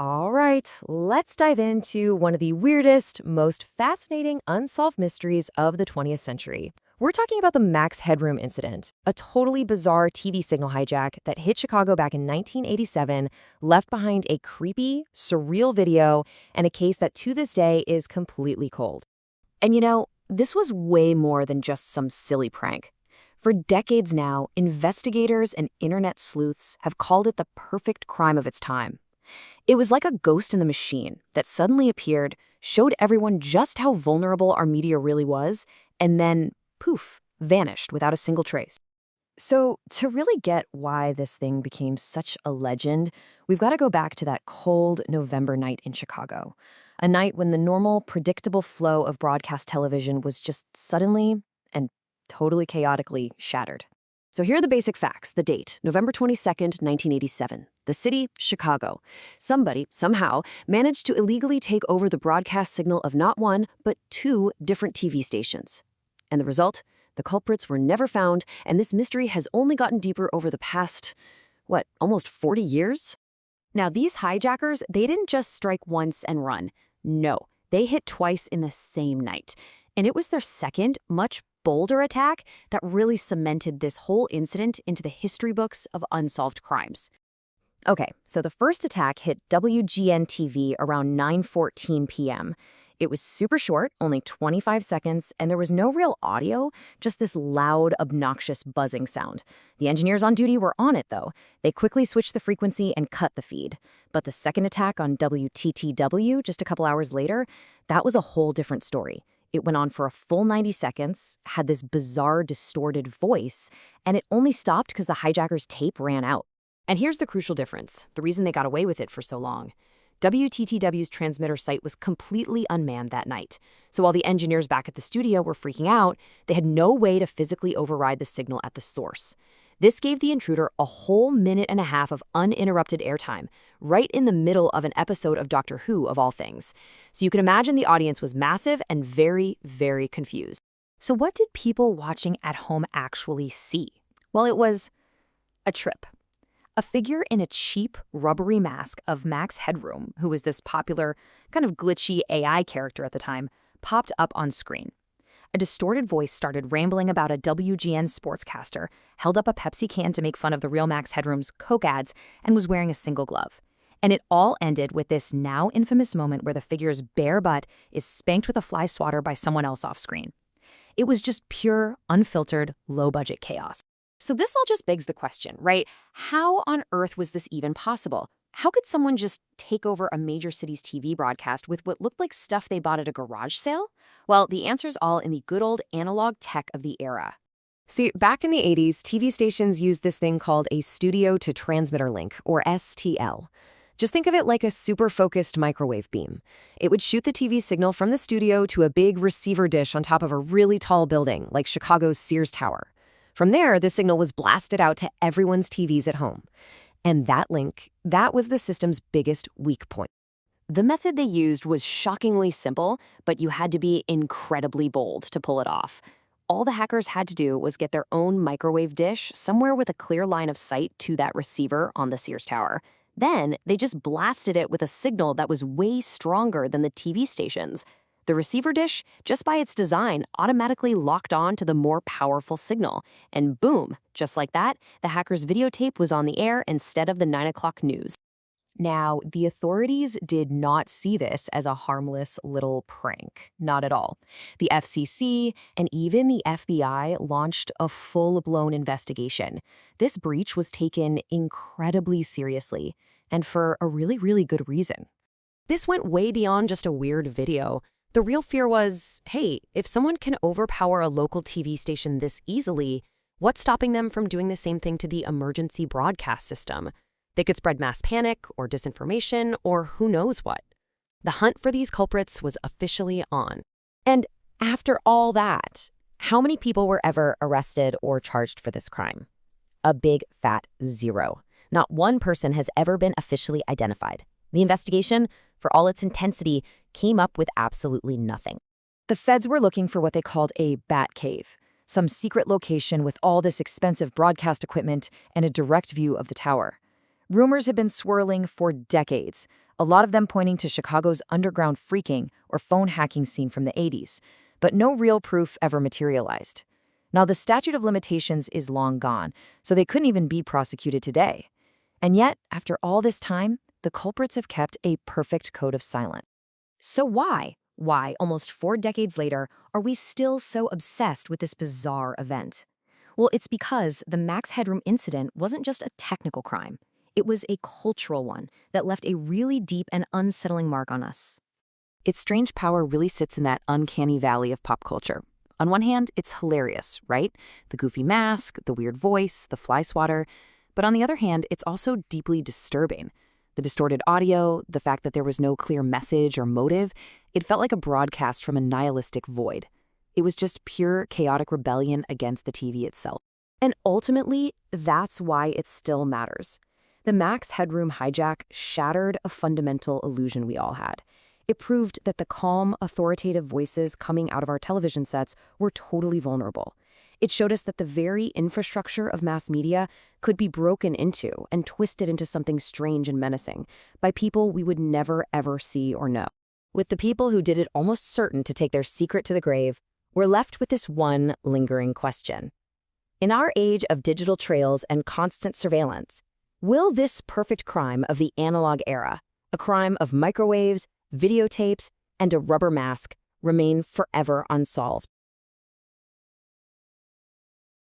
All right, let's dive into one of the weirdest, most fascinating unsolved mysteries of the 20th century. We're talking about the Max Headroom incident, a totally bizarre TV signal hijack that hit Chicago back in 1987, left behind a creepy, surreal video, and a case that to this day is completely cold. And this was way more than just some silly prank. For decades now, investigators and internet sleuths have called it the perfect crime of its time. It was like a ghost in the machine that suddenly appeared, showed everyone just how vulnerable our media really was, and then, poof, vanished without a single trace. So, to really get why this thing became such a legend, we've got to go back to that cold November night in Chicago. A night when the normal, predictable flow of broadcast television was just suddenly and totally chaotically shattered. So here are the basic facts. The date, November 22nd, 1987. The city, Chicago. Somebody, somehow, managed to illegally take over the broadcast signal of not one, but two different TV stations. And the result? The culprits were never found, and this mystery has only gotten deeper over the past, almost 40 years? Now, these hijackers, they didn't just strike once and run. No, they hit twice in the same night. And it was their second, much bolder attack that really cemented this whole incident into the history books of unsolved crimes. Okay, so the first attack hit WGN-TV around 9:14 p.m. It was super short, only 25 seconds, and there was no real audio, just this loud, obnoxious buzzing sound. The engineers on duty were on it, though. They quickly switched the frequency and cut the feed. But the second attack on WTTW, just a couple hours later, that was a whole different story. It went on for a full 90 seconds, had this bizarre, distorted voice, and it only stopped because the hijackers' tape ran out. And here's the crucial difference, the reason they got away with it for so long. WTTW's transmitter site was completely unmanned that night. So while the engineers back at the studio were freaking out, they had no way to physically override the signal at the source. This gave the intruder a whole minute and a half of uninterrupted airtime, right in the middle of an episode of Doctor Who, of all things. So you can imagine the audience was massive and very, very confused. So what did people watching at home actually see? Well, it was a trip. A figure in a cheap, rubbery mask of Max Headroom, who was this popular, kind of glitchy AI character at the time, popped up on screen. A distorted voice started rambling about a WGN sportscaster, held up a Pepsi can to make fun of the real Max Headroom's Coke ads, and was wearing a single glove. And it all ended with this now infamous moment where the figure's bare butt is spanked with a fly swatter by someone else off screen. It was just pure, unfiltered, low-budget chaos. So this all just begs the question, right? How on earth was this even possible? How could someone just take over a major city's TV broadcast with what looked like stuff they bought at a garage sale? Well, the answer's all in the good old analog tech of the era. See, back in the 80s, TV stations used this thing called a studio-to-transmitter link, or STL. Just think of it like a super-focused microwave beam. It would shoot the TV signal from the studio to a big receiver dish on top of a really tall building, like Chicago's Sears Tower. From there, the signal was blasted out to everyone's TVs at home. And that link, that was the system's biggest weak point. The method they used was shockingly simple, but you had to be incredibly bold to pull it off. All the hackers had to do was get their own microwave dish somewhere with a clear line of sight to that receiver on the Sears Tower. Then, they just blasted it with a signal that was way stronger than the TV stations. The receiver dish, just by its design, automatically locked on to the more powerful signal. And boom, just like that, the hacker's videotape was on the air instead of the 9 o'clock news. Now, the authorities did not see this as a harmless little prank. Not at all. The FCC and even the FBI launched a full-blown investigation. This breach was taken incredibly seriously, and for a really, really good reason. This went way beyond just a weird video. The real fear was, hey, if someone can overpower a local TV station this easily, what's stopping them from doing the same thing to the emergency broadcast system? They could spread mass panic or disinformation or who knows what. The hunt for these culprits was officially on. And after all that, how many people were ever arrested or charged for this crime? A big fat zero. Not one person has ever been officially identified. The investigation, for all its intensity, came up with absolutely nothing. The feds were looking for what they called a bat cave, some secret location with all this expensive broadcast equipment and a direct view of the tower. Rumors have been swirling for decades, a lot of them pointing to Chicago's underground phreaking or phone hacking scene from the 80s, but no real proof ever materialized. Now, the statute of limitations is long gone, so they couldn't even be prosecuted today. And yet, after all this time, the culprits have kept a perfect code of silence. So why, almost 4 decades later, are we still so obsessed with this bizarre event? Well, it's because the Max Headroom incident wasn't just a technical crime. It was a cultural one that left a really deep and unsettling mark on us. Its strange power really sits in that uncanny valley of pop culture. On one hand, it's hilarious, right? The goofy mask, the weird voice, the fly swatter. But on the other hand, it's also deeply disturbing. The distorted audio, the fact that there was no clear message or motive, it felt like a broadcast from a nihilistic void. It was just pure chaotic rebellion against the TV itself. And ultimately, that's why it still matters. The Max Headroom hijack shattered a fundamental illusion we all had. It proved that the calm, authoritative voices coming out of our television sets were totally vulnerable. It showed us that the very infrastructure of mass media could be broken into and twisted into something strange and menacing by people we would never, ever see or know. With the people who did it almost certain to take their secret to the grave, we're left with this one lingering question. In our age of digital trails and constant surveillance, will this perfect crime of the analog era, a crime of microwaves, videotapes, and a rubber mask, remain forever unsolved?